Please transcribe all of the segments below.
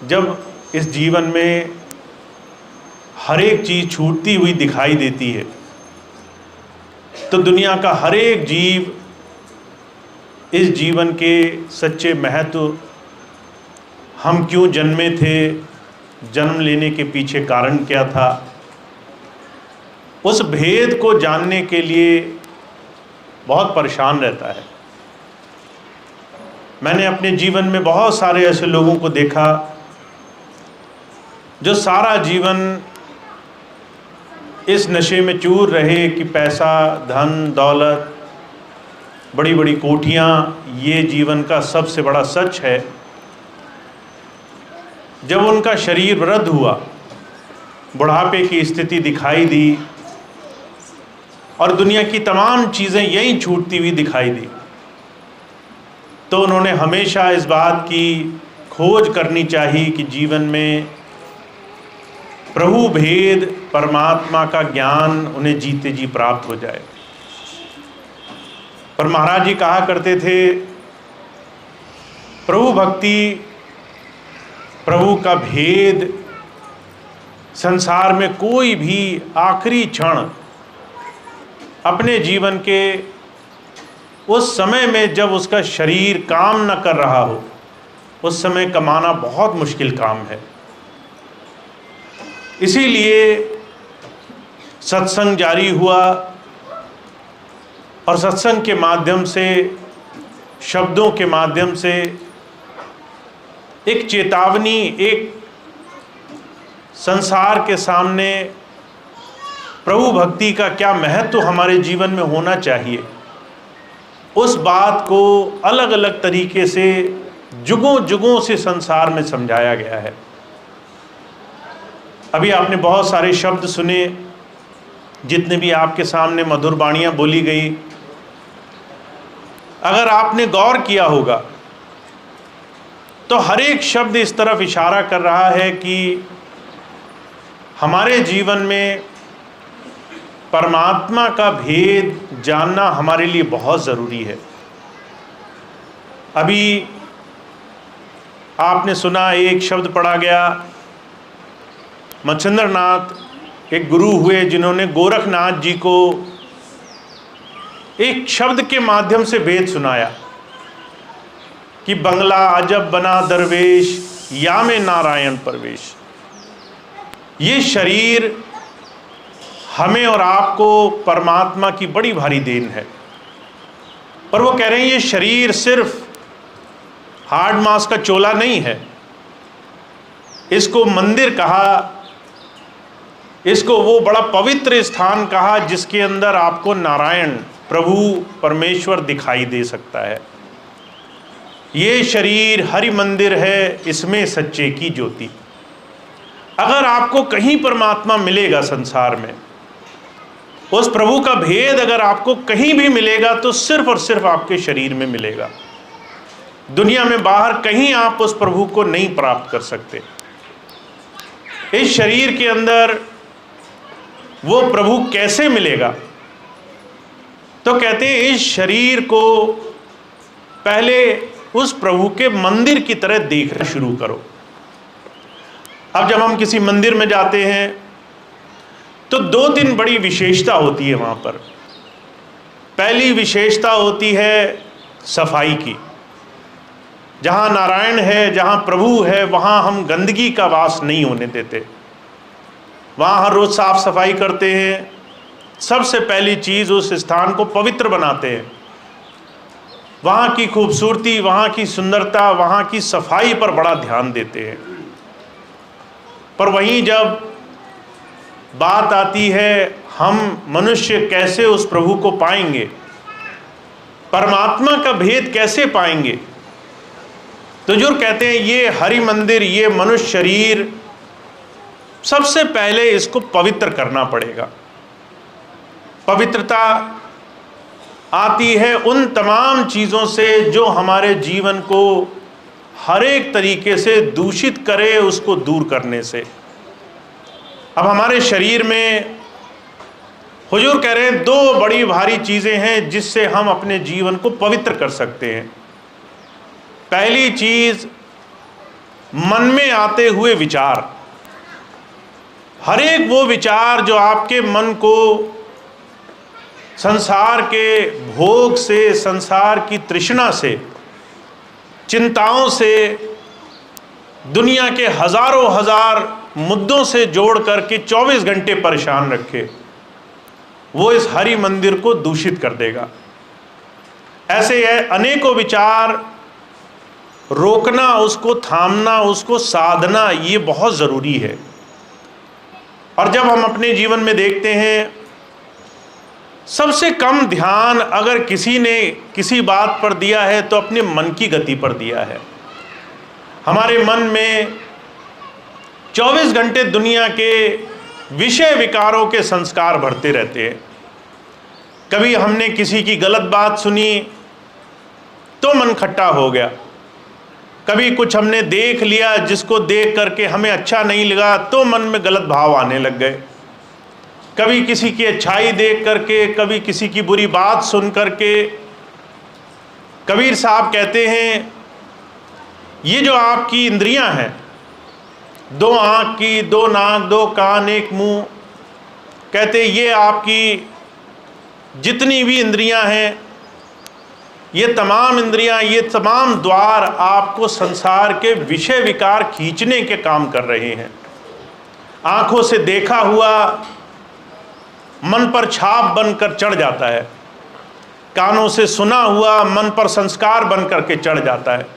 जब इस जीवन में हर एक चीज़ छूटती हुई दिखाई देती है तो दुनिया का हर एक जीव इस जीवन के सच्चे महत्व, हम क्यों जन्मे थे, जन्म लेने के पीछे कारण क्या था, उस भेद को जानने के लिए बहुत परेशान रहता है। मैंने अपने जीवन में बहुत सारे ऐसे लोगों को देखा जो सारा जीवन इस नशे में चूर रहे कि पैसा, धन, दौलत, बड़ी बड़ी कोठियाँ ये जीवन का सबसे बड़ा सच है। जब उनका शरीर वृद्ध हुआ, बुढ़ापे की स्थिति दिखाई दी और दुनिया की तमाम चीज़ें यहीं छूटती हुई दिखाई दी, तो उन्होंने हमेशा इस बात की खोज करनी चाहिए कि जीवन में प्रभु भेद, परमात्मा का ज्ञान उन्हें जीते जी प्राप्त हो जाए। पर महाराज जी कहा करते थे, प्रभु भक्ति, प्रभु का भेद संसार में कोई भी आखिरी क्षण अपने जीवन के उस समय में जब उसका शरीर काम न कर रहा हो, उस समय कमाना बहुत मुश्किल काम है। इसीलिए सत्संग जारी हुआ और सत्संग के माध्यम से, शब्दों के माध्यम से एक चेतावनी, एक संसार के सामने प्रभु भक्ति का क्या महत्व हमारे जीवन में होना चाहिए, उस बात को अलग अलग तरीके से जुगों जुगों से संसार में समझाया गया है। अभी आपने बहुत सारे शब्द सुने, जितने भी आपके सामने मधुर वाणियाँ बोली गई, अगर आपने गौर किया होगा तो हर एक शब्द इस तरफ इशारा कर रहा है कि हमारे जीवन में परमात्मा का भेद जानना हमारे लिए बहुत ज़रूरी है। अभी आपने सुना, एक शब्द पढ़ा गया, मच्छिंद्र नाथ एक गुरु हुए जिन्होंने गोरखनाथ जी को एक शब्द के माध्यम से वेद सुनाया कि बंगला अजब बना दरवेश, या में नारायण परवेश। ये शरीर हमें और आपको परमात्मा की बड़ी भारी देन है। पर वो कह रहे हैं ये शरीर सिर्फ हार्ड मांस का चोला नहीं है, इसको मंदिर कहा, इसको वो बड़ा पवित्र स्थान कहा जिसके अंदर आपको नारायण, प्रभु परमेश्वर दिखाई दे सकता है। ये शरीर हरि मंदिर है, इसमें सच्चे की ज्योति। अगर आपको कहीं परमात्मा मिलेगा संसार में, उस प्रभु का भेद अगर आपको कहीं भी मिलेगा तो सिर्फ और सिर्फ आपके शरीर में मिलेगा। दुनिया में बाहर कहीं आप उस प्रभु को नहीं प्राप्त कर सकते। इस शरीर के अंदर वो प्रभु कैसे मिलेगा? तो कहते हैं इस शरीर को पहले उस प्रभु के मंदिर की तरह देखना शुरू करो। अब जब हम किसी मंदिर में जाते हैं तो दो तीन बड़ी विशेषता होती है वहाँ पर। पहली विशेषता होती है सफाई की। जहाँ नारायण है, जहाँ प्रभु है, वहाँ हम गंदगी का वास नहीं होने देते। वहाँ हर रोज़ साफ सफाई करते हैं। सबसे पहली चीज़, उस स्थान को पवित्र बनाते हैं। वहाँ की खूबसूरती, वहाँ की सुंदरता, वहाँ की सफाई पर बड़ा ध्यान देते हैं। पर वहीं जब बात आती है हम मनुष्य कैसे उस प्रभु को पाएंगे, परमात्मा का भेद कैसे पाएंगे, तो जो कहते हैं ये हरि मंदिर, ये मनुष्य शरीर, सबसे पहले इसको पवित्र करना पड़ेगा। पवित्रता आती है उन तमाम चीज़ों से जो हमारे जीवन को हर एक तरीके से दूषित करे, उसको दूर करने से। अब हमारे शरीर में हुजूर कह रहे हैं दो बड़ी भारी चीज़ें हैं जिससे हम अपने जीवन को पवित्र कर सकते हैं। पहली चीज़ मन में आते हुए विचार, हर एक वो विचार जो आपके मन को संसार के भोग से, संसार की तृष्णा से, चिंताओं से, दुनिया के हजारों हजार मुद्दों से जोड़ करके 24 घंटे परेशान रखे, वो इस हरि मंदिर को दूषित कर देगा। ऐसे है अनेकों विचार, रोकना, उसको थामना, उसको साधना, ये बहुत ज़रूरी है। और जब हम अपने जीवन में देखते हैं, सबसे कम ध्यान अगर किसी ने किसी बात पर दिया है तो अपने मन की गति पर दिया है। हमारे मन में 24 घंटे दुनिया के विषय विकारों के संस्कार भरते रहते हैं। कभी हमने किसी की गलत बात सुनी तो मन खट्टा हो गया, कभी कुछ हमने देख लिया जिसको देख करके हमें अच्छा नहीं लगा तो मन में गलत भाव आने लग गए, कभी किसी की अच्छाई देख करके, कभी किसी की बुरी बात सुन करके। कबीर साहब कहते हैं, ये जो आपकी इंद्रियां हैं, 2 आँख की, 2 नाक, 2 कान, 1 मुंह, कहते ये आपकी जितनी भी इंद्रियां हैं, ये तमाम इंद्रियां, ये तमाम द्वार आपको संसार के विषय विकार खींचने के काम कर रहे हैं। आँखों से देखा हुआ मन पर छाप बनकर चढ़ जाता है, कानों से सुना हुआ मन पर संस्कार बन करके चढ़ जाता है,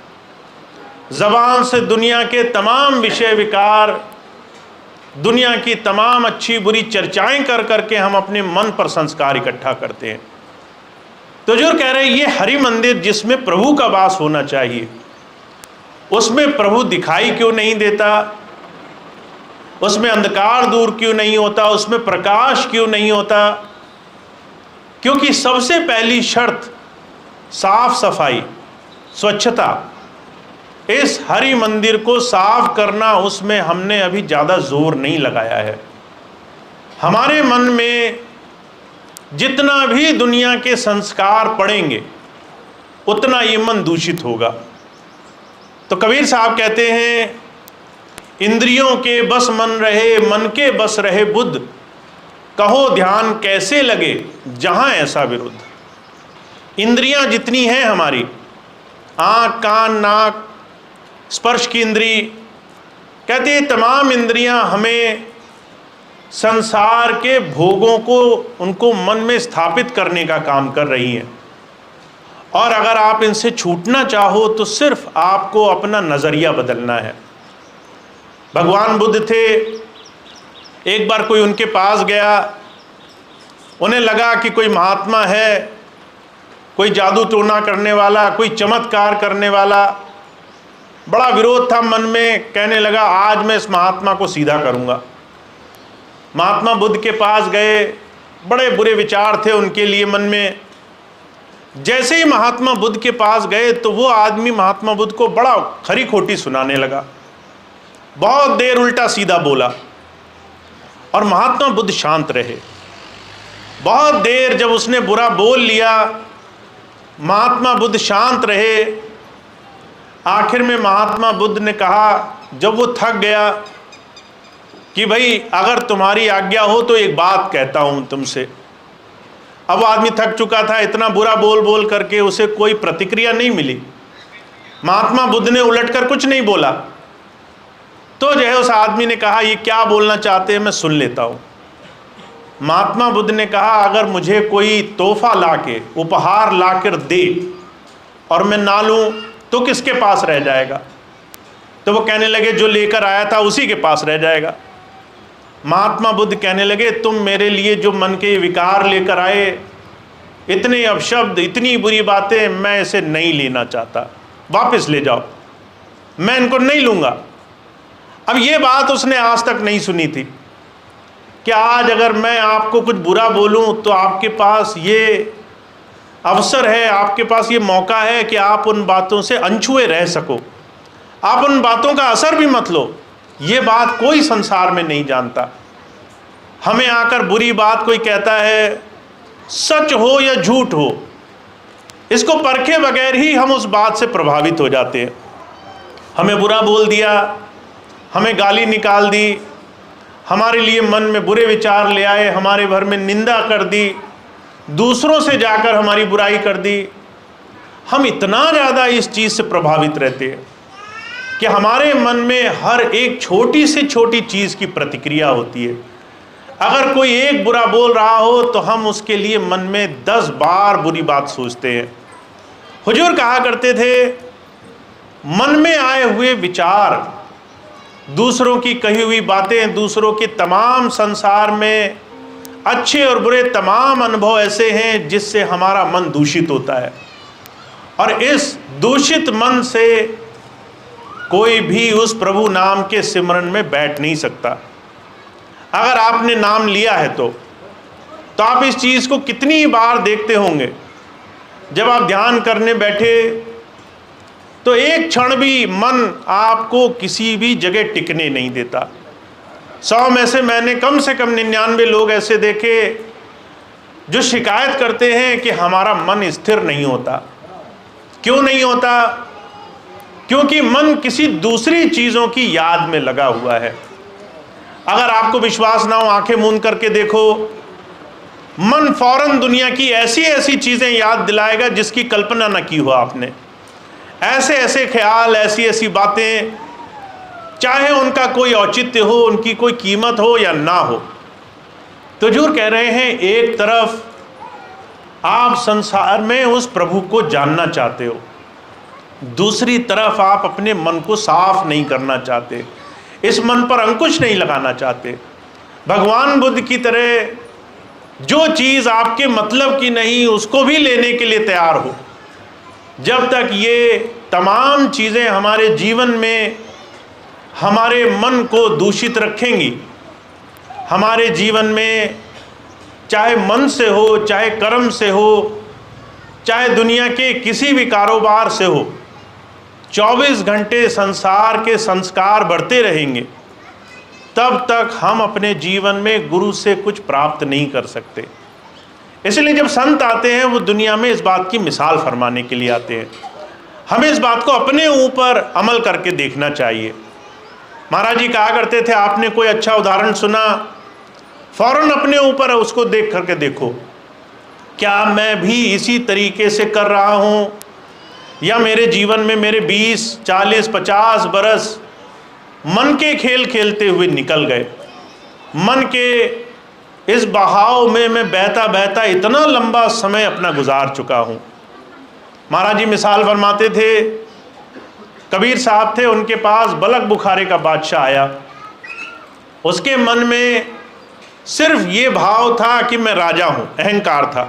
ज़बान से दुनिया के तमाम विषय विकार, दुनिया की तमाम अच्छी बुरी चर्चाएं कर करके हम अपने मन पर संस्कार इकट्ठा करते हैं। तो जो कह रहे हैं, ये हरि मंदिर जिसमें प्रभु का वास होना चाहिए, उसमें प्रभु दिखाई क्यों नहीं देता, उसमें अंधकार दूर क्यों नहीं होता, उसमें प्रकाश क्यों नहीं होता? क्योंकि सबसे पहली शर्त साफ सफाई, स्वच्छता। इस हरि मंदिर को साफ करना, उसमें हमने अभी ज़्यादा जोर नहीं लगाया है। हमारे मन में जितना भी दुनिया के संस्कार पड़ेंगे उतना ये मन दूषित होगा। तो कबीर साहब कहते हैं, इंद्रियों के बस मन रहे, मन के बस रहे बुद्ध, कहो ध्यान कैसे लगे जहां ऐसा विरुद्ध। इंद्रियां जितनी हैं हमारी, आँख, कान, नाक, स्पर्श की इंद्री, कहते हैं तमाम इंद्रियां हमें संसार के भोगों को, उनको मन में स्थापित करने का काम कर रही हैं। और अगर आप इनसे छूटना चाहो तो सिर्फ आपको अपना नज़रिया बदलना है। भगवान बुद्ध थे, एक बार कोई उनके पास गया, उन्हें लगा कि कोई महात्मा है, कोई जादू टोना करने वाला, कोई चमत्कार करने वाला। बड़ा विरोध था मन में, कहने लगा आज मैं इस महात्मा को सीधा करूंगा। महात्मा बुद्ध के पास गए, बड़े बुरे विचार थे उनके लिए मन में। जैसे ही महात्मा बुद्ध के पास गए तो वो आदमी महात्मा बुद्ध को बड़ा खरी खोटी सुनाने लगा, बहुत देर उल्टा सीधा बोला, और महात्मा बुद्ध शांत रहे। बहुत देर जब उसने बुरा बोल लिया, महात्मा बुद्ध शांत रहे। आखिर में महात्मा बुद्ध ने कहा, जब वो थक गया, कि भाई अगर तुम्हारी आज्ञा हो तो एक बात कहता हूँ तुमसे। अब वो आदमी थक चुका था, इतना बुरा बोल बोल करके उसे कोई प्रतिक्रिया नहीं मिली। महात्मा बुद्ध ने उलटकर कुछ नहीं बोला। तो जो है उस आदमी ने कहा, ये क्या बोलना चाहते हैं, मैं सुन लेता हूँ। महात्मा बुद्ध ने कहा, अगर मुझे कोई तोहफा लाके, उपहार लाकर दे और मैं ना लूँ तो किसके पास रह जाएगा? तो वो कहने लगे, जो लेकर आया था उसी के पास रह जाएगा। महात्मा बुद्ध कहने लगे, तुम मेरे लिए जो मन के विकार लेकर आए, इतने अपशब्द, इतनी बुरी बातें, मैं इसे नहीं लेना चाहता, वापस ले जाओ, मैं इनको नहीं लूँगा। अब ये बात उसने आज तक नहीं सुनी थी कि आज अगर मैं आपको कुछ बुरा बोलूं तो आपके पास ये अवसर है, आपके पास ये मौका है कि आप उन बातों से अनछुए रह सको, आप उन बातों का असर भी मत लो। ये बात कोई संसार में नहीं जानता। हमें आकर बुरी बात कोई कहता है, सच हो या झूठ हो, इसको परखे बगैर ही हम उस बात से प्रभावित हो जाते हैं। हमें बुरा बोल दिया, हमें गाली निकाल दी, हमारे लिए मन में बुरे विचार ले आए, हमारे घर में निंदा कर दी, दूसरों से जाकर हमारी बुराई कर दी। हम इतना ज़्यादा इस चीज़ से प्रभावित रहते हैं कि हमारे मन में हर एक छोटी से छोटी चीज़ की प्रतिक्रिया होती है। अगर कोई एक बुरा बोल रहा हो तो हम उसके लिए मन में 10 बार बुरी बात सोचते हैं। हुजूर कहा करते थे, मन में आए हुए विचार, दूसरों की कही हुई बातें, दूसरों के तमाम संसार में अच्छे और बुरे तमाम अनुभव ऐसे हैं जिससे हमारा मन दूषित होता है। और इस दूषित मन से कोई भी उस प्रभु नाम के सिमरन में बैठ नहीं सकता। अगर आपने नाम लिया है तो आप इस चीज़ को कितनी बार देखते होंगे। जब आप ध्यान करने बैठे तो एक क्षण भी मन आपको किसी भी जगह टिकने नहीं देता। 100 में से मैंने कम से कम 99 लोग ऐसे देखे जो शिकायत करते हैं कि हमारा मन स्थिर नहीं होता। क्यों नहीं होता? क्योंकि मन किसी दूसरी चीज़ों की याद में लगा हुआ है। अगर आपको विश्वास ना हो, आंखें मूंद करके देखो, मन फौरन दुनिया की ऐसी ऐसी चीज़ें याद दिलाएगा जिसकी कल्पना न की हो आपने। ऐसे ऐसे ख्याल, ऐसी ऐसी बातें, चाहे उनका कोई औचित्य हो, उनकी कोई कीमत हो या ना हो। तो हुजूर कह रहे हैं, एक तरफ आप संसार में उस प्रभु को जानना चाहते हो, दूसरी तरफ आप अपने मन को साफ नहीं करना चाहते, इस मन पर अंकुश नहीं लगाना चाहते। भगवान बुद्ध की तरह जो चीज़ आपके मतलब की नहीं उसको भी लेने के लिए तैयार हो। जब तक ये तमाम चीज़ें हमारे जीवन में हमारे मन को दूषित रखेंगी, हमारे जीवन में चाहे मन से हो, चाहे कर्म से हो, चाहे दुनिया के किसी भी कारोबार से हो, 24 घंटे संसार के संस्कार बढ़ते रहेंगे, तब तक हम अपने जीवन में गुरु से कुछ प्राप्त नहीं कर सकते। इसलिए जब संत आते हैं वो दुनिया में इस बात की मिसाल फरमाने के लिए आते हैं। हमें इस बात को अपने ऊपर अमल करके देखना चाहिए। महाराज जी कहा करते थे, आपने कोई अच्छा उदाहरण सुना, फौरन अपने ऊपर उसको देख करके देखो, क्या मैं भी इसी तरीके से कर रहा हूँ, या मेरे जीवन में मेरे 20, 40, 50 बरस मन के खेल खेलते हुए निकल गए। मन के इस बहाव में मैं बहता बहता इतना लंबा समय अपना गुजार चुका हूँ। महाराज जी मिसाल फरमाते थे, कबीर साहब थे, उनके पास बलक बुखारे का बादशाह आया। उसके मन में सिर्फ ये भाव था कि मैं राजा हूँ, अहंकार था।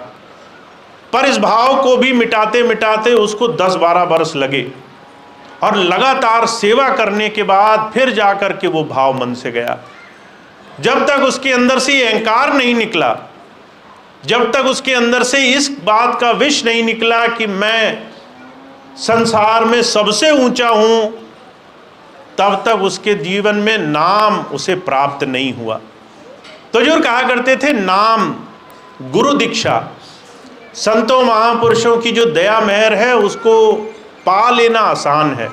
पर इस भाव को भी मिटाते मिटाते उसको 10-12 बरस लगे, और लगातार सेवा करने के बाद फिर जाकर के वो भाव मन से गया। जब तक उसके अंदर से ये अहंकार नहीं निकला, जब तक उसके अंदर से इस बात का विष नहीं निकला कि मैं संसार में सबसे ऊंचा हूं, तब तक उसके जीवन में नाम उसे प्राप्त नहीं हुआ। तो जो कहा करते थे, नाम, गुरु दीक्षा, संतों महापुरुषों की जो दया मेहर है उसको पा लेना आसान है,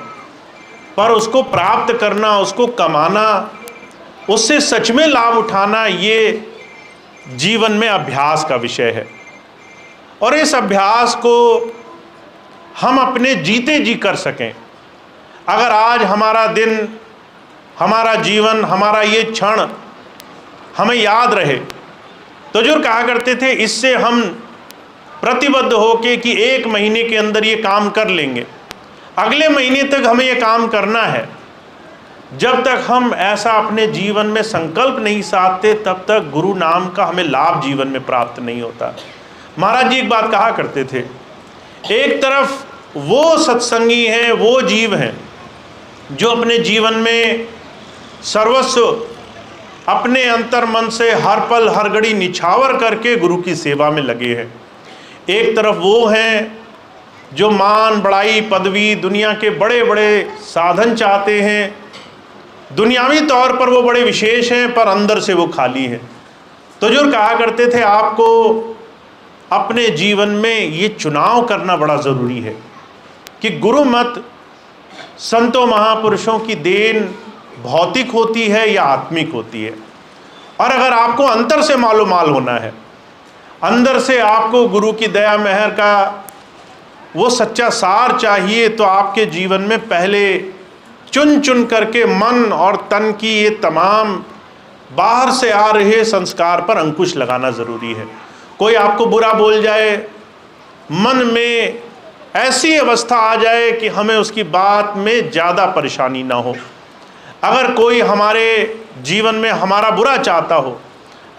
पर उसको प्राप्त करना, उसको कमाना, उससे सच में लाभ उठाना, ये जीवन में अभ्यास का विषय है। और इस अभ्यास को हम अपने जीते जी कर सकें। अगर आज हमारा दिन, हमारा जीवन, हमारा ये क्षण हमें याद रहे, तो जो कहा करते थे, इससे हम प्रतिबद्ध होके कि 1 महीने के अंदर ये काम कर लेंगे, अगले महीने तक हमें ये काम करना है। जब तक हम ऐसा अपने जीवन में संकल्प नहीं साधते, तब तक गुरु नाम का हमें लाभ जीवन में प्राप्त नहीं होता। महाराज जी एक बात कहा करते थे, एक तरफ वो सत्संगी हैं, वो जीव हैं जो अपने जीवन में सर्वस्व अपने अंतर मन से हर पल हर घड़ी निछावर करके गुरु की सेवा में लगे हैं। एक तरफ वो हैं जो मान, बड़ाई, पदवी, दुनिया के बड़े बड़े साधन चाहते हैं, दुनियावी तौर पर वो बड़े विशेष हैं, पर अंदर से वो खाली हैं। तो जो कहा करते थे, आपको अपने जीवन में ये चुनाव करना बड़ा ज़रूरी है कि गुरु मत संतों महापुरुषों की देन भौतिक होती है या आत्मिक होती है। और अगर आपको अंतर से मालूमाल होना है, अंदर से आपको गुरु की दया मेहर का वो सच्चा सार चाहिए, तो आपके जीवन में पहले चुन चुन करके मन और तन की ये तमाम बाहर से आ रहे संस्कार पर अंकुश लगाना ज़रूरी है। कोई आपको बुरा बोल जाए, मन में ऐसी अवस्था आ जाए कि हमें उसकी बात में ज़्यादा परेशानी ना हो। अगर कोई हमारे जीवन में हमारा बुरा चाहता हो,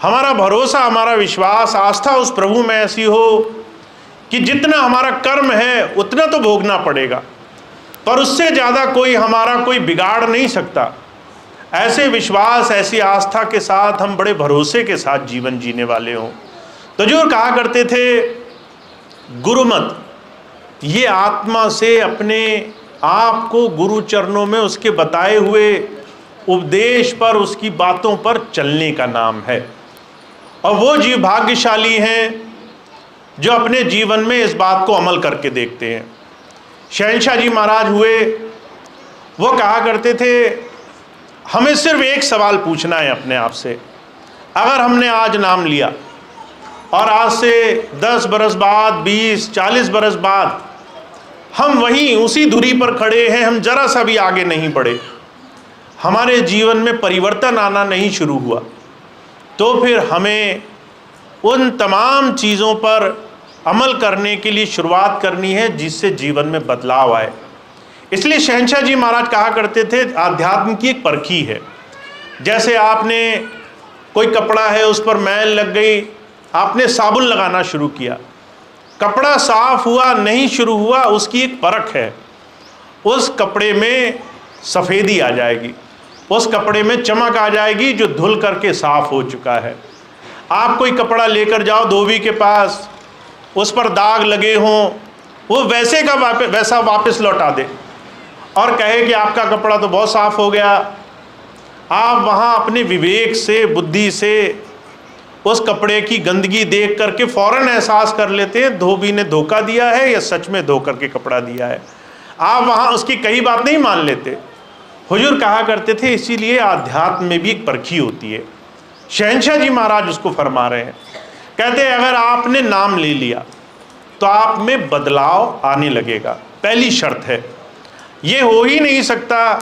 हमारा भरोसा, हमारा विश्वास, आस्था उस प्रभु में ऐसी हो कि जितना हमारा कर्म है उतना तो भोगना पड़ेगा, पर उससे ज़्यादा कोई हमारा कोई बिगाड़ नहीं सकता, ऐसे विश्वास, ऐसी आस्था के साथ हम बड़े भरोसे के साथ जीवन जीने वाले हों। तो जो कहा करते थे, गुरुमत, ये आत्मा से अपने आप को गुरु चरणों में उसके बताए हुए उपदेश पर, उसकी बातों पर चलने का नाम है। और वो जीव भाग्यशाली हैं जो अपने जीवन में इस बात को अमल करके देखते हैं। शहंशाह जी महाराज हुए, वो कहा करते थे, हमें सिर्फ एक सवाल पूछना है अपने आप से। अगर हमने आज नाम लिया और आज से 10 बरस बाद, 20, 40 बरस बाद हम वहीं उसी धुरी पर खड़े हैं, हम जरा सा भी आगे नहीं बढ़े, हमारे जीवन में परिवर्तन आना नहीं शुरू हुआ, तो फिर हमें उन तमाम चीज़ों पर अमल करने के लिए शुरुआत करनी है जिससे जीवन में बदलाव आए। इसलिए शहंशाह जी महाराज कहा करते थे, आध्यात्म की एक परखी है। जैसे आपने कोई कपड़ा है, उस पर मैल लग गई, आपने साबुन लगाना शुरू किया, कपड़ा साफ हुआ नहीं शुरू हुआ, उसकी एक परख है। उस कपड़े में सफ़ेदी आ जाएगी, उस कपड़े में चमक आ जाएगी जो धुल करके साफ हो चुका है। आप कोई कपड़ा लेकर जाओ धोबी के पास, उस पर दाग लगे हों, वो वैसे का वैसा वापस लौटा दे और कहे कि आपका कपड़ा तो बहुत साफ हो गया। आप वहाँ अपने विवेक से, बुद्धि से उस कपड़े की गंदगी देख करके फ़ौरन एहसास कर लेते हैं धोबी ने धोखा दिया है या सच में धो करके कपड़ा दिया है। आप वहाँ उसकी कई बात नहीं मान लेते। हुजूर कहा करते थे, इसीलिए आध्यात्म में भी एक परखी होती है। शहंशाह जी महाराज उसको फरमा रहे हैं, कहते हैं अगर आपने नाम ले लिया तो आप में बदलाव आने लगेगा। पहली शर्त है, ये हो ही नहीं सकता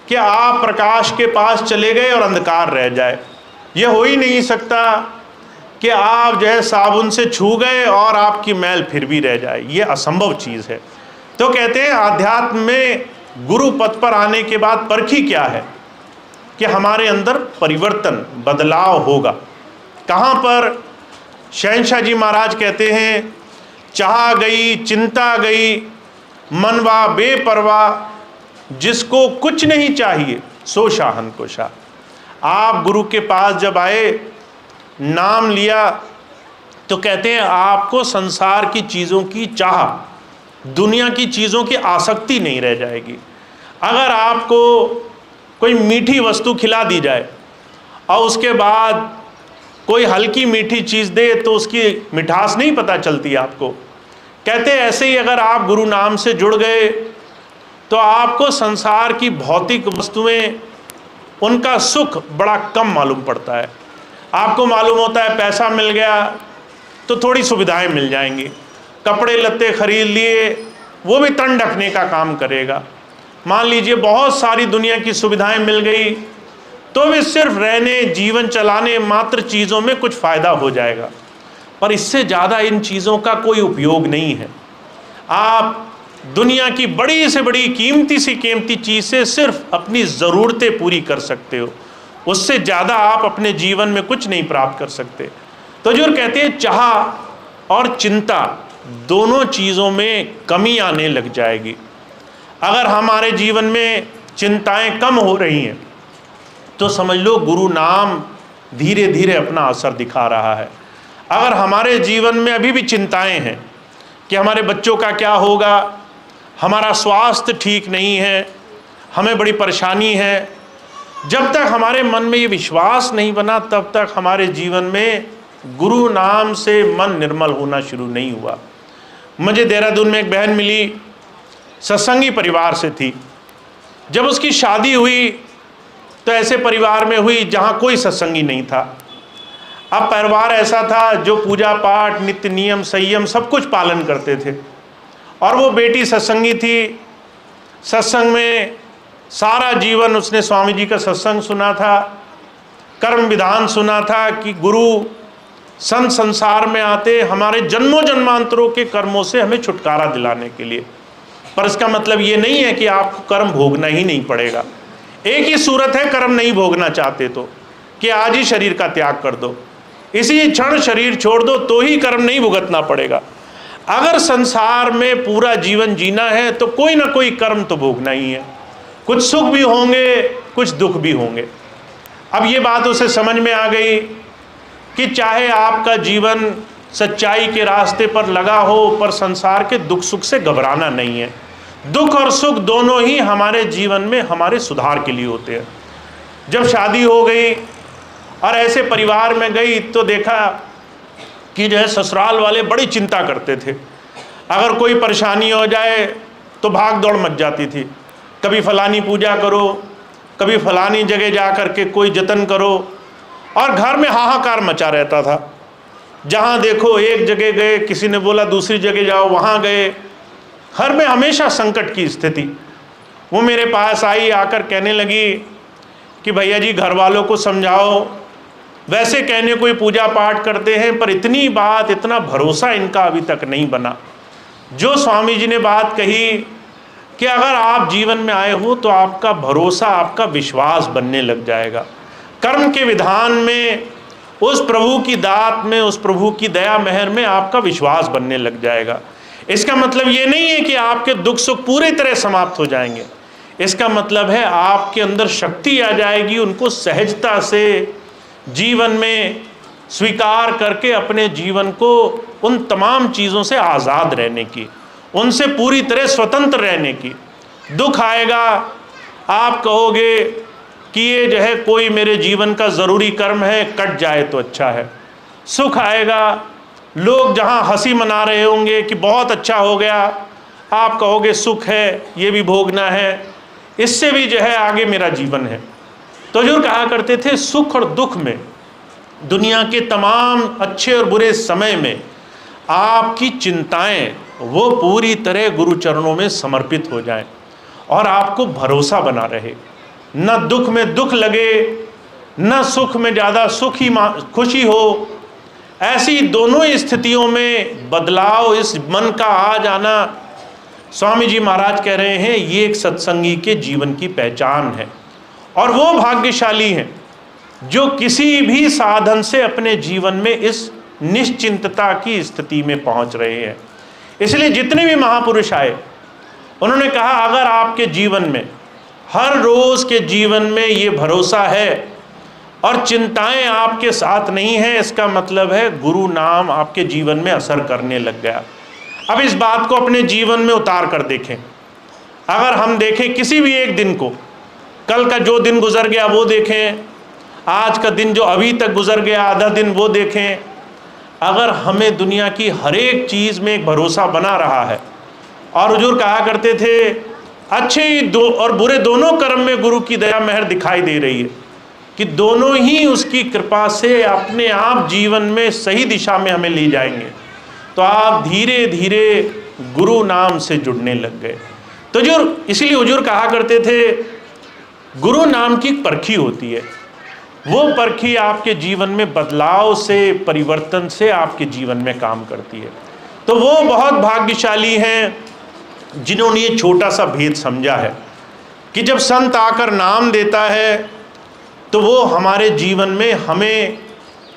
कि आप प्रकाश के पास चले गए और अंधकार रह जाए। ये हो ही नहीं सकता कि आप जो है साबुन से छू गए और आपकी मैल फिर भी रह जाए, ये असंभव चीज़ है। तो कहते हैं आध्यात्म में गुरु पद पर आने के बाद परखी क्या है कि हमारे अंदर परिवर्तन, बदलाव होगा। कहाँ पर? शहंशाह जी महाराज कहते हैं, चाह गई चिंता गई, मनवा बेपरवाह, जिसको कुछ नहीं चाहिए सो शाहन को शाह। आप गुरु के पास जब आए, नाम लिया, तो कहते हैं आपको संसार की चीज़ों की चाह, दुनिया की चीज़ों की आसक्ति नहीं रह जाएगी। अगर आपको कोई मीठी वस्तु खिला दी जाए और उसके बाद कोई हल्की मीठी चीज़ दे तो उसकी मिठास नहीं पता चलती आपको। कहते हैं ऐसे ही अगर आप गुरु नाम से जुड़ गए तो आपको संसार की भौतिक वस्तुएं, उनका सुख बड़ा कम मालूम पड़ता है। आपको मालूम होता है पैसा मिल गया तो थोड़ी सुविधाएं मिल जाएंगी, कपड़े लत्ते खरीद लिए वो भी तन ढकने का काम करेगा। मान लीजिए बहुत सारी दुनिया की सुविधाएं मिल गई तो भी सिर्फ रहने, जीवन चलाने मात्र चीज़ों में कुछ फ़ायदा हो जाएगा, पर इससे ज़्यादा इन चीज़ों का कोई उपयोग नहीं है। आप दुनिया की बड़ी से बड़ी कीमती सी कीमती चीज़ से सिर्फ अपनी ज़रूरतें पूरी कर सकते हो, उससे ज़्यादा आप अपने जीवन में कुछ नहीं प्राप्त कर सकते। तो जो कहते हैं चाह और चिंता दोनों चीज़ों में कमी आने लग जाएगी। अगर हमारे जीवन में चिंताएं कम हो रही हैं तो समझ लो गुरु नाम धीरे धीरे अपना असर दिखा रहा है। अगर हमारे जीवन में अभी भी चिंताएं हैं कि हमारे बच्चों का क्या होगा, हमारा स्वास्थ्य ठीक नहीं है, हमें बड़ी परेशानी है, जब तक हमारे मन में ये विश्वास नहीं बना तब तक हमारे जीवन में गुरु नाम से मन निर्मल होना शुरू नहीं हुआ। मुझे देहरादून में एक बहन मिली, सत्संगी परिवार से थी, जब उसकी शादी हुई तो ऐसे परिवार में हुई जहाँ कोई सत्संगी नहीं था। अब परिवार ऐसा था जो पूजा पाठ, नित्य नियम, संयम सब कुछ पालन करते थे, और वो बेटी सत्संगी थी। सत्संग में सारा जीवन उसने स्वामी जी का सत्संग सुना था, कर्म विधान सुना था कि गुरु संत संसार में आते हमारे जन्मों जन्मांतरों के कर्मों से हमें छुटकारा दिलाने के लिए। पर इसका मतलब ये नहीं है कि आपको कर्म भोगना ही नहीं पड़ेगा। एक ही सूरत है, कर्म नहीं भोगना चाहते तो, कि आज ही शरीर का त्याग कर दो, इसी क्षण शरीर छोड़ दो, तो ही कर्म नहीं भुगतना पड़ेगा। अगर संसार में पूरा जीवन जीना है तो कोई ना कोई कर्म तो भोगना ही है। कुछ सुख भी होंगे, कुछ दुख भी होंगे। अब ये बात उसे समझ में आ गई कि चाहे आपका जीवन सच्चाई के रास्ते पर लगा हो, पर संसार के दुख सुख से घबराना नहीं है। दुख और सुख दोनों ही हमारे जीवन में हमारे सुधार के लिए होते हैं। जब शादी हो गई और ऐसे परिवार में गई तो देखा कि जो है ससुराल वाले बड़ी चिंता करते थे। अगर कोई परेशानी हो जाए तो भाग दौड़ मच जाती थी। कभी फलानी पूजा करो, कभी फलानी जगह जा कर के कोई जतन करो, और घर में हाहाकार मचा रहता था। जहाँ देखो एक जगह गए, किसी ने बोला दूसरी जगह जाओ, वहाँ गए। घर में हमेशा संकट की स्थिति। वो मेरे पास आई, आकर कहने लगी कि भैया जी घर वालों को समझाओ, वैसे कहने कोई पूजा पाठ करते हैं पर इतनी बात, इतना भरोसा इनका अभी तक नहीं बना। जो स्वामी जी ने बात कही कि अगर आप जीवन में आए हो तो आपका भरोसा, आपका विश्वास बनने लग जाएगा। कर्म के विधान में, उस प्रभु की दात में, उस प्रभु की दया मेहर में आपका विश्वास बनने लग जाएगा। इसका मतलब ये नहीं है कि आपके दुख सुख पूरी तरह समाप्त हो जाएंगे। इसका मतलब है आपके अंदर शक्ति आ जाएगी उनको सहजता से जीवन में स्वीकार करके अपने जीवन को उन तमाम चीज़ों से आज़ाद रहने की, उनसे पूरी तरह स्वतंत्र रहने की। दुख आएगा, आप कहोगे कि ये जो है कोई मेरे जीवन का ज़रूरी कर्म है, कट जाए तो अच्छा है। सुख आएगा, लोग जहाँ हंसी मना रहे होंगे कि बहुत अच्छा हो गया, आप कहोगे सुख है, ये भी भोगना है, इससे भी जो है आगे मेरा जीवन है। तो हुजूर कहा करते थे सुख और दुख में, दुनिया के तमाम अच्छे और बुरे समय में आपकी चिंताएं वो पूरी तरह गुरु चरणों में समर्पित हो जाएं और आपको भरोसा बना रहे। न दुख में दुख लगे, न सुख में ज़्यादा खुशी हो। ऐसी दोनों स्थितियों में बदलाव इस मन का आ जाना, स्वामी जी महाराज कह रहे हैं ये एक सत्संगी के जीवन की पहचान है। और वो भाग्यशाली हैं जो किसी भी साधन से अपने जीवन में इस निश्चिंतता की स्थिति में पहुंच रहे हैं। इसलिए जितने भी महापुरुष आए उन्होंने कहा अगर आपके जीवन में हर रोज़ के जीवन में ये भरोसा है और चिंताएं आपके साथ नहीं है, इसका मतलब है गुरु नाम आपके जीवन में असर करने लग गया। अब इस बात को अपने जीवन में उतार कर देखें। अगर हम देखें किसी भी एक दिन को, कल का जो दिन गुजर गया वो देखें, आज का दिन जो अभी तक गुजर गया आधा दिन वो देखें। अगर हमें दुनिया की हर एक चीज़ में एक भरोसा बना रहा है, और हुजूर कहा करते थे अच्छे और बुरे दोनों कर्म में गुरु की दया मेहर दिखाई दे रही है कि दोनों ही उसकी कृपा से अपने आप जीवन में सही दिशा में हमें ले जाएंगे, तो आप धीरे धीरे गुरु नाम से जुड़ने लग गए। तो इसलिए हुजूर कहा करते थे गुरु नाम की परखी होती है। वो परखी आपके जीवन में बदलाव से, परिवर्तन से आपके जीवन में काम करती है। तो वो बहुत भाग्यशाली हैं जिन्होंने ये छोटा सा भेद समझा है कि जब संत आकर नाम देता है तो वो हमारे जीवन में हमें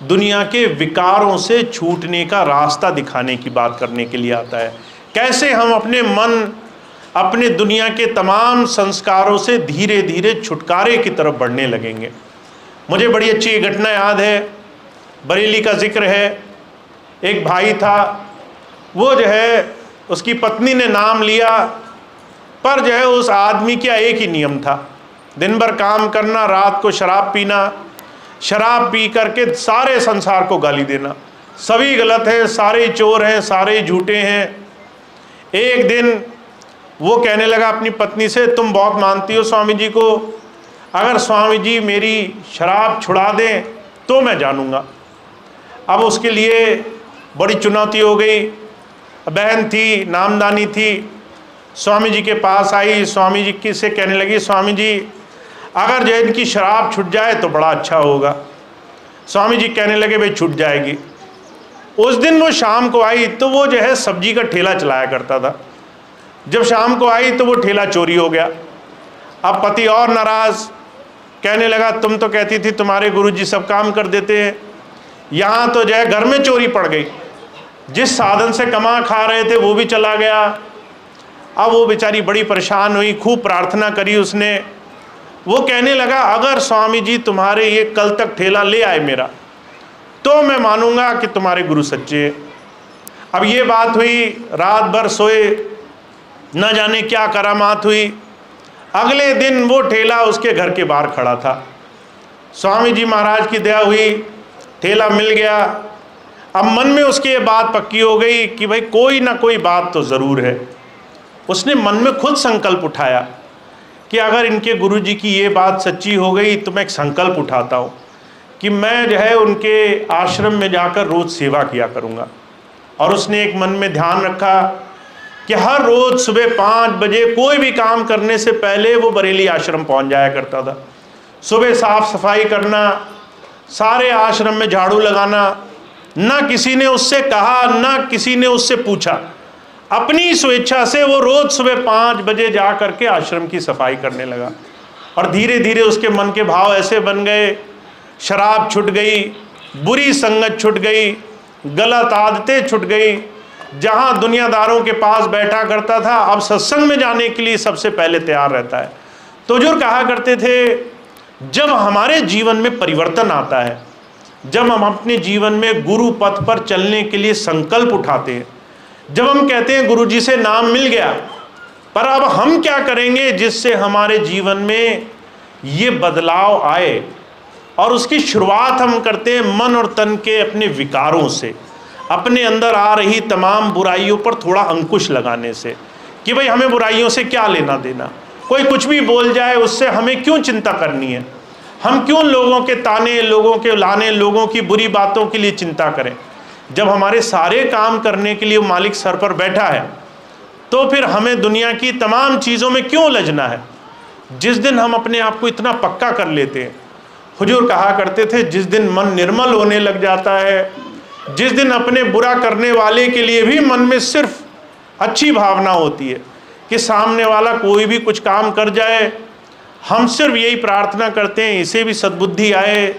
दुनिया के विकारों से छूटने का रास्ता दिखाने की बात करने के लिए आता है। कैसे हम अपने मन, अपने दुनिया के तमाम संस्कारों से धीरे धीरे छुटकारे की तरफ बढ़ने लगेंगे। मुझे बड़ी अच्छी घटना याद है, बरेली का जिक्र है। एक भाई था, वो जो है उसकी पत्नी ने नाम लिया, पर जो है उस आदमी का एक ही नियम था, दिन भर काम करना, रात को शराब पीना, शराब पी करके सारे संसार को गाली देना, सभी गलत हैं, सारे चोर हैं, सारे झूठे हैं। एक दिन वो कहने लगा अपनी पत्नी से, तुम बहुत मानती हो स्वामी जी को, अगर स्वामी जी मेरी शराब छुड़ा दें तो मैं जानूंगा। अब उसके लिए बड़ी चुनौती हो गई। बहन थी, नामदानी थी, स्वामी जी के पास आई, स्वामी जी से कहने लगी, स्वामी जी अगर जो इनकी शराब छूट जाए तो बड़ा अच्छा होगा। स्वामी जी कहने लगे, भाई छूट जाएगी। उस दिन वो शाम को आई तो वो जो है सब्जी का ठेला चलाया करता था। जब शाम को आई तो वो ठेला चोरी हो गया। अब पति और नाराज़, कहने लगा, तुम तो कहती थी तुम्हारे गुरुजी सब काम कर देते हैं, यहाँ तो जो है घर में चोरी पड़ गई। जिस साधन से कमा खा रहे थे वो भी चला गया। अब वो बेचारी बड़ी परेशान हुई, खूब प्रार्थना करी उसने। वो कहने लगा, अगर स्वामी जी तुम्हारे ये कल तक ठेला ले आए मेरा, तो मैं मानूंगा कि तुम्हारे गुरु सच्चे हैं। अब ये बात हुई, रात भर सोए, न जाने क्या करामात हुई। अगले दिन वो ठेला उसके घर के बाहर खड़ा था। स्वामी जी महाराज की दया हुई, ठेला मिल गया। अब मन में उसकी ये बात पक्की हो गई कि भाई कोई ना कोई बात तो ज़रूर है। उसने मन में खुद संकल्प उठाया कि अगर इनके गुरुजी की ये बात सच्ची हो गई तो मैं एक संकल्प उठाता हूँ कि मैं जो है उनके आश्रम में जाकर रोज़ सेवा किया करूँगा। और उसने एक मन में ध्यान रखा कि हर रोज़ सुबह 5 बजे कोई भी काम करने से पहले वो बरेली आश्रम पहुँच जाया करता था। सुबह साफ सफाई करना, सारे आश्रम में झाड़ू लगाना, ना किसी ने उससे कहा, ना किसी ने उससे पूछा, अपनी स्वेच्छा से वो रोज़ सुबह 5 बजे जा करके आश्रम की सफाई करने लगा। और धीरे धीरे उसके मन के भाव ऐसे बन गए, शराब छूट गई, बुरी संगत छूट गई, गलत आदतें छूट गई। जहाँ दुनियादारों के पास बैठा करता था, अब सत्संग में जाने के लिए सबसे पहले तैयार रहता है। तो हुजूर कहा करते थे, जब हमारे जीवन में परिवर्तन आता है, जब हम अपने जीवन में गुरु पथ पर चलने के लिए संकल्प उठाते हैं, जब हम कहते हैं गुरुजी से नाम मिल गया, पर अब हम क्या करेंगे जिससे हमारे जीवन में ये बदलाव आए, और उसकी शुरुआत हम करते हैं मन और तन के अपने विकारों से, अपने अंदर आ रही तमाम बुराइयों पर थोड़ा अंकुश लगाने से कि भाई हमें बुराइयों से क्या लेना देना, कोई कुछ भी बोल जाए उससे हमें क्यों चिंता करनी है, हम क्यों लोगों के ताने, लोगों के लाने, लोगों की बुरी बातों के लिए चिंता करें। जब हमारे सारे काम करने के लिए मालिक सर पर बैठा है तो फिर हमें दुनिया की तमाम चीज़ों में क्यों उलझना है। जिस दिन हम अपने आप को इतना पक्का कर लेते हैं, हुजूर कहा करते थे, जिस दिन मन निर्मल होने लग जाता है, जिस दिन अपने बुरा करने वाले के लिए भी मन में सिर्फ अच्छी भावना होती है कि सामने वाला कोई भी कुछ काम कर जाए, हम सिर्फ यही प्रार्थना करते हैं इसे भी सद्बुद्धि आए,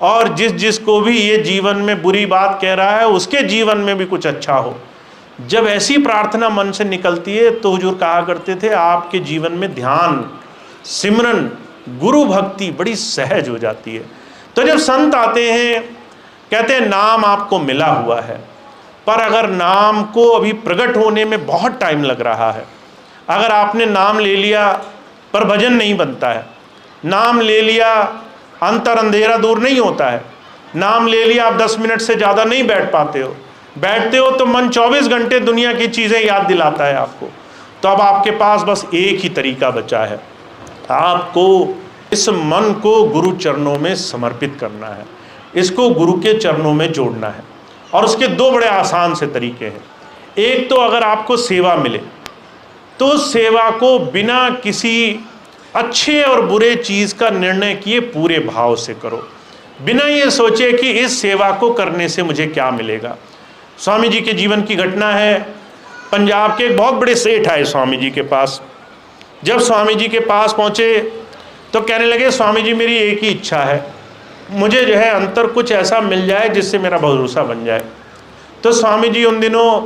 और जिसको भी ये जीवन में बुरी बात कह रहा है उसके जीवन में भी कुछ अच्छा हो। जब ऐसी प्रार्थना मन से निकलती है तो हुजूर कहा करते थे, आपके जीवन में ध्यान, सिमरन, गुरु भक्ति बड़ी सहज हो जाती है। तो जब संत आते हैं, कहते हैं नाम आपको मिला हुआ है, पर अगर नाम को अभी प्रकट होने में बहुत टाइम लग रहा है, अगर आपने नाम ले लिया पर भजन नहीं बनता है, नाम ले लिया अंतर अंधेरा दूर नहीं होता है, नाम ले लिया आप 10 मिनट से ज़्यादा नहीं बैठ पाते हो, बैठते हो तो मन 24 घंटे दुनिया की चीज़ें याद दिलाता है आपको, तो अब आपके पास बस एक ही तरीका बचा है, आपको इस मन को गुरु चरणों में समर्पित करना है, इसको गुरु के चरणों में जोड़ना है। और उसके 2 बड़े आसान से तरीके हैं। एक तो अगर आपको सेवा मिले तो सेवा को बिना किसी अच्छे और बुरे चीज़ का निर्णय किए पूरे भाव से करो, बिना ये सोचे कि इस सेवा को करने से मुझे क्या मिलेगा। स्वामी जी के जीवन की घटना है। पंजाब के एक बहुत बड़े सेठ आए स्वामी जी के पास। जब स्वामी जी के पास पहुँचे तो कहने लगे, स्वामी जी मेरी एक ही इच्छा है, मुझे जो है अंतर कुछ ऐसा मिल जाए जिससे मेरा भरोसा बन जाए। तो स्वामी जी उन दिनों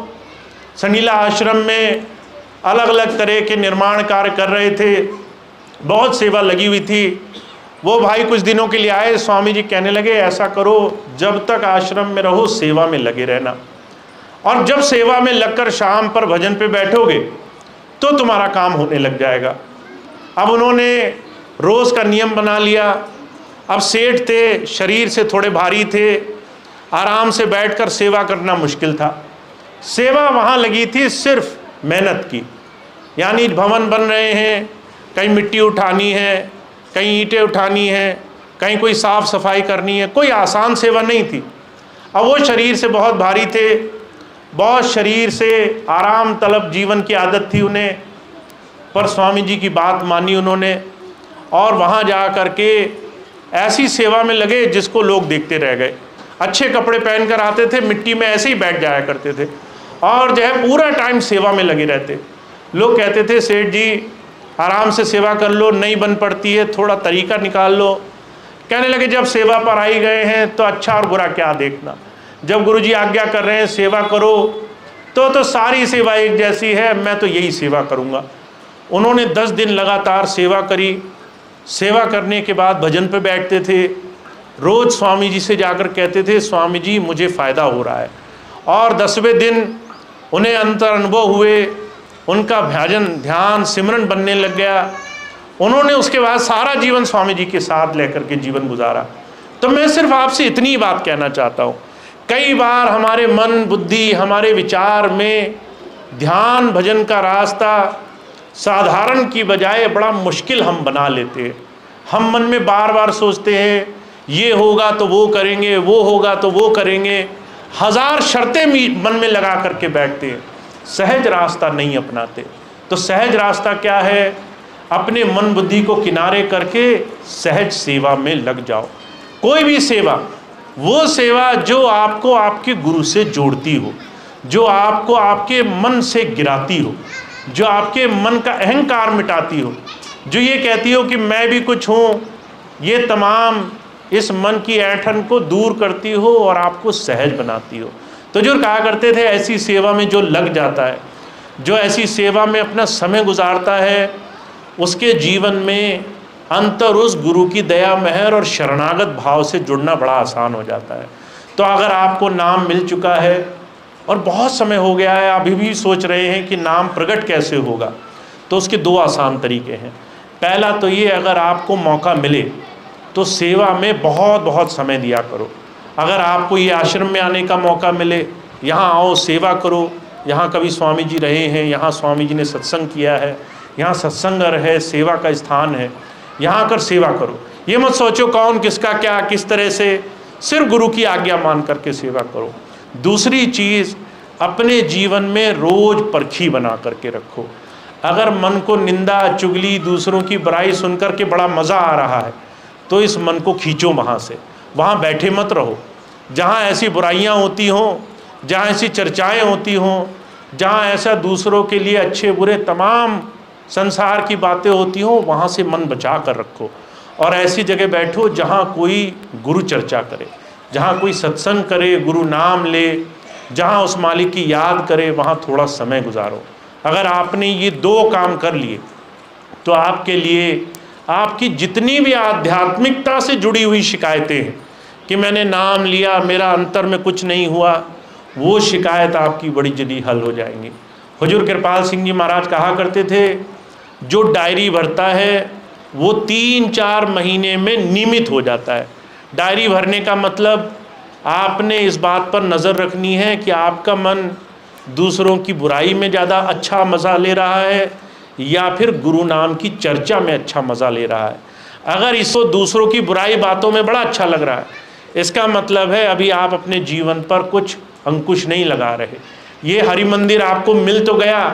सनीला आश्रम में अलग अलग तरह के निर्माण कार्य कर रहे थे, बहुत सेवा लगी हुई थी। वो भाई कुछ दिनों के लिए आए, स्वामी जी कहने लगे ऐसा करो, जब तक आश्रम में रहो सेवा में लगे रहना, और जब सेवा में लगकर शाम पर भजन पे बैठोगे तो तुम्हारा काम होने लग जाएगा। अब उन्होंने रोज़ का नियम बना लिया। अब सेठ थे, शरीर से थोड़े भारी थे, आराम से बैठकर सेवा करना मुश्किल था। सेवा वहाँ लगी थी सिर्फ मेहनत की, यानी भवन बन रहे हैं, कहीं मिट्टी उठानी है, कहीं ईंटें उठानी है, कहीं कोई साफ़ सफाई करनी है, कोई आसान सेवा नहीं थी। अब वो शरीर से बहुत भारी थे, बहुत शरीर से आराम तलब जीवन की आदत थी उन्हें, पर स्वामी जी की बात मानी उन्होंने और वहाँ जा कर के ऐसी सेवा में लगे जिसको लोग देखते रह गए। अच्छे कपड़े पहन कर आते थे, मिट्टी में ऐसे ही बैठ जाया करते थे और जो है पूरा टाइम सेवा में लगे रहते। लोग कहते थे सेठ जी आराम से सेवा कर लो, नहीं बन पड़ती है, थोड़ा तरीका निकाल लो। कहने लगे जब सेवा पर आई गए हैं तो अच्छा और बुरा क्या देखना, जब गुरुजी आज्ञा कर रहे हैं सेवा करो तो सारी सेवा एक जैसी है, मैं तो यही सेवा करूँगा। उन्होंने 10 दिन लगातार सेवा करी। सेवा करने के बाद भजन पे बैठते थे, रोज़ स्वामी जी से जाकर कहते थे स्वामी जी मुझे फ़ायदा हो रहा है, और 10वें दिन उन्हें अंतर अनुभव हुए, उनका भजन ध्यान सिमरन बनने लग गया। उन्होंने उसके बाद सारा जीवन स्वामी जी के साथ लेकर के जीवन गुजारा। तो मैं सिर्फ आपसे इतनी ही बात कहना चाहता हूँ, कई बार हमारे मन बुद्धि हमारे विचार में ध्यान भजन का रास्ता साधारण की बजाय बड़ा मुश्किल हम बना लेते हैं। हम मन में बार बार सोचते हैं ये होगा तो वो करेंगे, वो होगा तो वो करेंगे, 1000 शर्तें मन में लगा करके बैठते हैं, सहज रास्ता नहीं अपनाते। तो सहज रास्ता क्या है? अपने मन बुद्धि को किनारे करके सहज सेवा में लग जाओ। कोई भी सेवा, वो सेवा जो आपको आपके गुरु से जोड़ती हो, जो आपको आपके मन से गिराती हो, जो आपके मन का अहंकार मिटाती हो, जो ये कहती हो कि मैं भी कुछ हूँ, ये तमाम इस मन की ऐंठन को दूर करती हो और आपको सहज बनाती हो। तो जो कहा करते थे ऐसी सेवा में जो लग जाता है, जो ऐसी सेवा में अपना समय गुजारता है, उसके जीवन में अंतर उस गुरु की दया मेहर और शरणागत भाव से जुड़ना बड़ा आसान हो जाता है। तो अगर आपको नाम मिल चुका है और बहुत समय हो गया है, अभी भी सोच रहे हैं कि नाम प्रकट कैसे होगा, तो उसके 2 आसान तरीके हैं। पहला तो ये, अगर आपको मौका मिले तो सेवा में बहुत बहुत समय दिया करो। अगर आपको ये आश्रम में आने का मौका मिले, यहाँ आओ सेवा करो। यहाँ कभी स्वामी जी रहे हैं, यहाँ स्वामी जी ने सत्संग किया है, यहाँ सत्संग है, सेवा का स्थान है, यहाँ आकर सेवा करो। ये मत सोचो कौन किसका क्या किस तरह से, सिर्फ गुरु की आज्ञा मान करके सेवा करो। दूसरी चीज़, अपने जीवन में रोज़ परखी बना करके रखो। अगर मन को निंदा चुगली दूसरों की बुराई सुनकर के बड़ा मज़ा आ रहा है तो इस मन को खींचो वहाँ से, वहाँ बैठे मत रहो। जहाँ ऐसी बुराइयाँ होती हों, जहाँ ऐसी चर्चाएँ होती हों, जहाँ ऐसा दूसरों के लिए अच्छे बुरे तमाम संसार की बातें होती हों, वहाँ से मन बचा कर रखो और ऐसी जगह बैठो जहाँ कोई गुरु चर्चा करे, जहाँ कोई सत्संग करे, गुरु नाम ले, जहाँ उस मालिक की याद करे, वहाँ थोड़ा समय गुजारो। अगर आपने ये 2 काम कर लिए तो आपके लिए आपकी जितनी भी आध्यात्मिकता से जुड़ी हुई शिकायतें हैं कि मैंने नाम लिया मेरा अंतर में कुछ नहीं हुआ, वो शिकायत आपकी बड़ी जल्दी हल हो जाएंगी। हुजूर कृपाल सिंह जी महाराज कहा करते थे, जो डायरी भरता है वो 3-4 महीने में नियमित हो जाता है। डायरी भरने का मतलब आपने इस बात पर नज़र रखनी है कि आपका मन दूसरों की बुराई में ज़्यादा अच्छा मज़ा ले रहा है या फिर गुरु नाम की चर्चा में अच्छा मज़ा ले रहा है। अगर इसको दूसरों की बुराई बातों में बड़ा अच्छा लग रहा है, इसका मतलब है अभी आप अपने जीवन पर कुछ अंकुश नहीं लगा रहे। ये हरि मंदिर आपको मिल तो गया,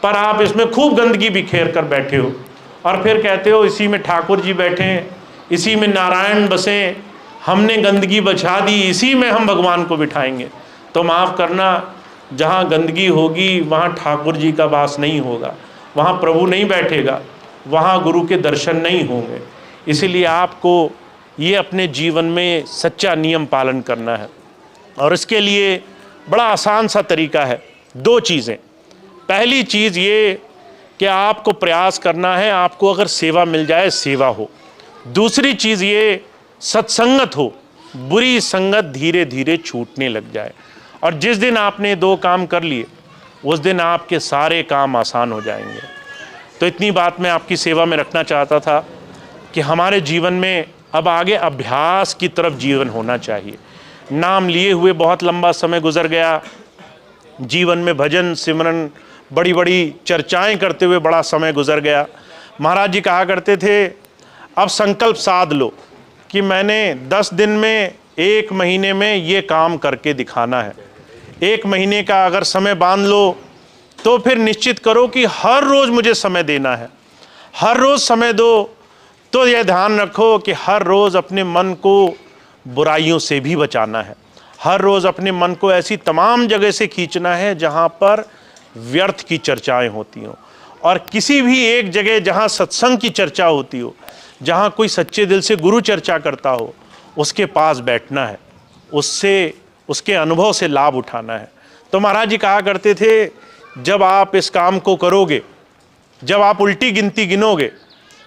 पर आप इसमें खूब गंदगी बिखेर कर बैठे हो और फिर कहते हो इसी में ठाकुर जी बैठे, इसी में नारायण बसें, हमने गंदगी बचा दी, इसी में हम भगवान को बिठाएंगे। तो माफ़ करना, जहाँ गंदगी होगी वहाँ ठाकुर जी का वास नहीं होगा, वहाँ प्रभु नहीं बैठेगा, वहाँ गुरु के दर्शन नहीं होंगे। इसीलिए आपको ये अपने जीवन में सच्चा नियम पालन करना है और इसके लिए बड़ा आसान सा तरीका है। 2 चीज़ें। पहली चीज़ ये कि आपको प्रयास करना है, आपको अगर सेवा मिल जाए सेवा हो। दूसरी चीज़ ये सत्संगत हो, बुरी संगत धीरे धीरे छूटने लग जाए। और जिस दिन आपने 2 काम कर लिए उस दिन आपके सारे काम आसान हो जाएंगे। तो इतनी बात मैं आपकी सेवा में रखना चाहता था कि हमारे जीवन में अब आगे अभ्यास की तरफ जीवन होना चाहिए। नाम लिए हुए बहुत लंबा समय गुजर गया, जीवन में भजन सिमरन बड़ी बड़ी चर्चाएं करते हुए बड़ा समय गुजर गया। महाराज जी कहा करते थे, अब संकल्प साध लो कि मैंने 10 दिन में, 1 महीने में ये काम करके दिखाना है। 1 महीने का अगर समय बांध लो तो फिर निश्चित करो कि हर रोज़ मुझे समय देना है। हर रोज़ समय दो तो यह ध्यान रखो कि हर रोज़ अपने मन को बुराइयों से भी बचाना है। हर रोज़ अपने मन को ऐसी तमाम जगह से खींचना है जहाँ पर व्यर्थ की चर्चाएं होती हों, और किसी भी एक जगह जहाँ सत्संग की चर्चा होती हो, जहाँ कोई सच्चे दिल से गुरु चर्चा करता हो, उसके पास बैठना है, उससे, उसके अनुभव से लाभ उठाना है। तो महाराज जी कहा करते थे, जब आप इस काम को करोगे, जब आप उल्टी गिनती गिनोगे,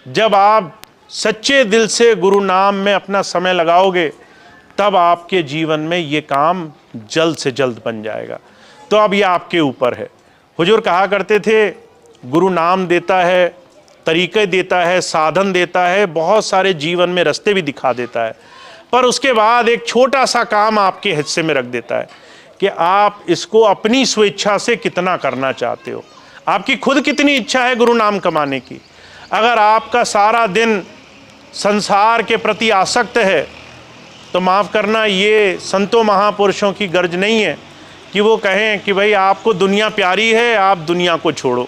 जब आप सच्चे दिल से गुरु नाम में अपना समय लगाओगे, तब आपके जीवन में ये काम जल्द से जल्द बन जाएगा। तो अब ये आपके ऊपर है। हुजूर कहा करते थे, गुरु नाम देता है, तरीके देता है, साधन देता है, बहुत सारे जीवन में रास्ते भी दिखा देता है, पर उसके बाद एक छोटा सा काम आपके हिस्से में रख देता है कि आप इसको अपनी स्वेच्छा से कितना करना चाहते हो। आपकी खुद कितनी इच्छा है गुरु नाम कमाने की। अगर आपका सारा दिन संसार के प्रति आसक्त है तो माफ़ करना, ये संतों महापुरुषों की गर्ज नहीं है कि वो कहें कि भाई आपको दुनिया प्यारी है, आप दुनिया को छोड़ो।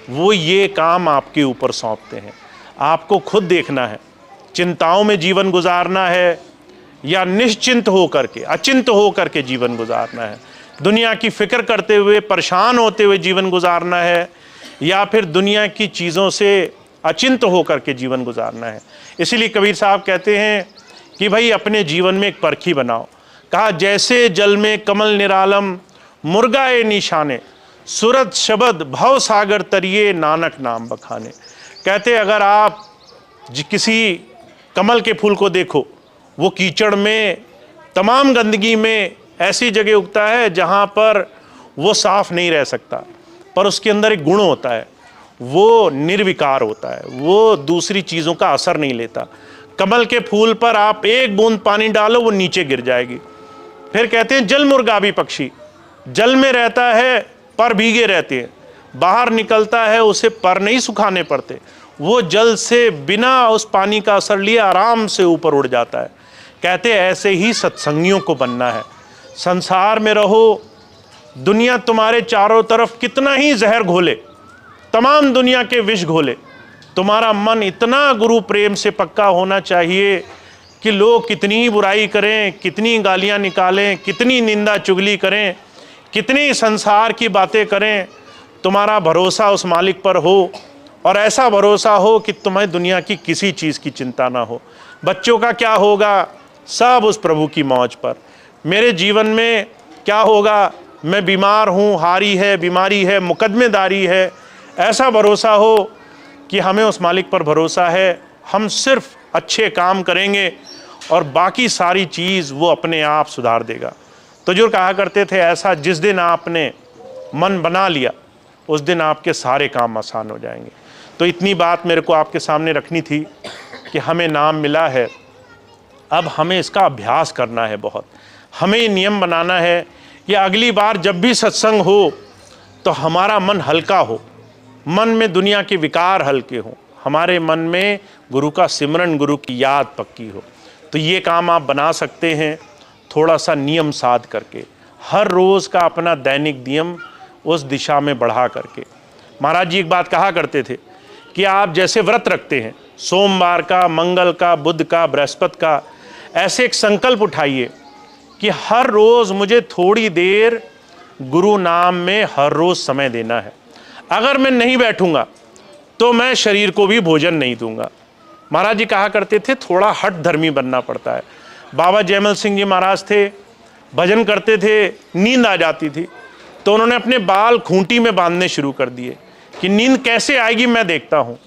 वो ये काम आपके ऊपर सौंपते हैं। आपको खुद देखना है, चिंताओं में जीवन गुजारना है या निश्चिंत हो करके, अचिंत हो करके जीवन गुजारना है। दुनिया की फिक्र करते हुए, परेशान होते हुए जीवन गुजारना है, या फिर दुनिया की चीज़ों से अचिंत हो करके जीवन गुजारना है। इसीलिए कबीर साहब कहते हैं कि भाई अपने जीवन में एक परखी बनाओ। कहा, जैसे जल में कमल निरालम, मुर्गाए निशाने, सूरत शबद भव सागर तरिए, नानक नाम बखाने। कहते अगर आप किसी कमल के फूल को देखो, वो कीचड़ में, तमाम गंदगी में ऐसी जगह उगता है जहाँ पर वो साफ नहीं रह सकता, पर उसके अंदर एक गुण होता है, वो निर्विकार होता है, वो दूसरी चीज़ों का असर नहीं लेता। कमल के फूल पर आप एक बूंद पानी डालो, वो नीचे गिर जाएगी। फिर कहते हैं जल मुर्गाबी पक्षी, जल में रहता है पर भीगे रहते हैं, बाहर निकलता है उसे पर नहीं सुखाने पड़ते, वो जल से बिना उस पानी का असर लिए आराम से ऊपर उड़ जाता है। कहते हैं ऐसे ही सत्संगियों को बनना है। संसार में रहो, दुनिया तुम्हारे चारों तरफ कितना ही जहर घोले, तमाम दुनिया के विष घोले, तुम्हारा मन इतना गुरु प्रेम से पक्का होना चाहिए कि लोग कितनी ही बुराई करें, कितनी गालियां निकालें, कितनी निंदा चुगली करें, कितनी संसार की बातें करें, तुम्हारा भरोसा उस मालिक पर हो, और ऐसा भरोसा हो कि तुम्हें दुनिया की किसी चीज़ की चिंता ना हो। बच्चों का क्या होगा, सब उस प्रभु की मौज पर। मेरे जीवन में क्या होगा, मैं बीमार हूँ, हारी है, बीमारी है, मुकदमेदारी है, ऐसा भरोसा हो कि हमें उस मालिक पर भरोसा है, हम सिर्फ अच्छे काम करेंगे और बाकी सारी चीज़ वो अपने आप सुधार देगा। तो जो कहा करते थे, ऐसा जिस दिन आपने मन बना लिया उस दिन आपके सारे काम आसान हो जाएंगे। तो इतनी बात मेरे को आपके सामने रखनी थी कि हमें नाम मिला है, अब हमें इसका अभ्यास करना है बहुत। हमें ये नियम बनाना है कि अगली बार जब भी सत्संग हो तो हमारा मन हल्का हो, मन में दुनिया के विकार हल्के हों, हमारे मन में गुरु का सिमरन, गुरु की याद पक्की हो। तो ये काम आप बना सकते हैं थोड़ा सा नियम साध करके, हर रोज़ का अपना दैनिक नियम उस दिशा में बढ़ा करके। महाराज जी एक बात कहा करते थे कि आप जैसे व्रत रखते हैं, सोमवार का, मंगल का, बुध का, बृहस्पति का, ऐसे एक संकल्प उठाइए कि हर रोज़ मुझे थोड़ी देर गुरु नाम में हर रोज़ समय देना है। अगर मैं नहीं बैठूंगा तो मैं शरीर को भी भोजन नहीं दूंगा। महाराज जी कहा करते थे थोड़ा हठ धर्मी बनना पड़ता है। बाबा जयमल सिंह जी महाराज थे, भजन करते थे, नींद आ जाती थी तो उन्होंने अपने बाल खूंटी में बांधने शुरू कर दिए कि नींद कैसे आएगी मैं देखता हूँ।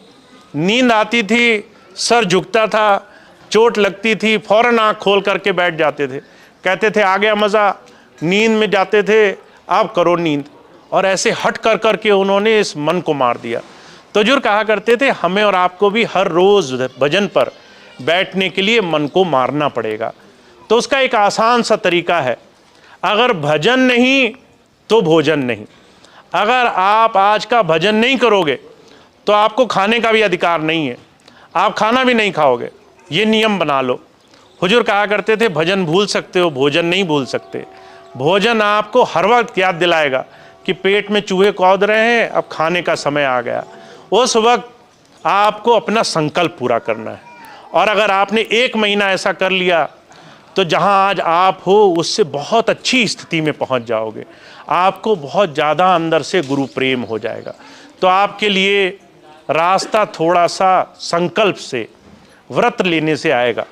नींद आती थी, सर झुकता था, चोट लगती थी, फौरन आँख खोल करके बैठ जाते थे, कहते थे आ गया मज़ा, नींद में जाते थे, अब करो नींद। और ऐसे हट कर करके उन्होंने इस मन को मार दिया। तो जो कहा करते थे हमें और आपको भी हर रोज़ भजन पर बैठने के लिए मन को मारना पड़ेगा। तो उसका एक आसान सा तरीका है, अगर भजन नहीं तो भोजन नहीं, अगर आप आज का भजन नहीं करोगे तो आपको खाने का भी अधिकार नहीं है, आप खाना भी नहीं खाओगे। ये नियम बना लो। हुजूर कहा करते थे भजन भूल सकते हो, भोजन नहीं भूल सकते। भोजन आपको हर वक्त याद दिलाएगा कि पेट में चूहे कौद रहे हैं, अब खाने का समय आ गया। उस वक्त आपको अपना संकल्प पूरा करना है। और अगर आपने 1 महीना ऐसा कर लिया तो जहां आज आप हो उससे बहुत अच्छी स्थिति में पहुंच जाओगे। आपको बहुत ज़्यादा अंदर से गुरु प्रेम हो जाएगा। तो आपके लिए रास्ता थोड़ा सा संकल्प से, व्रत लेने से आएगा।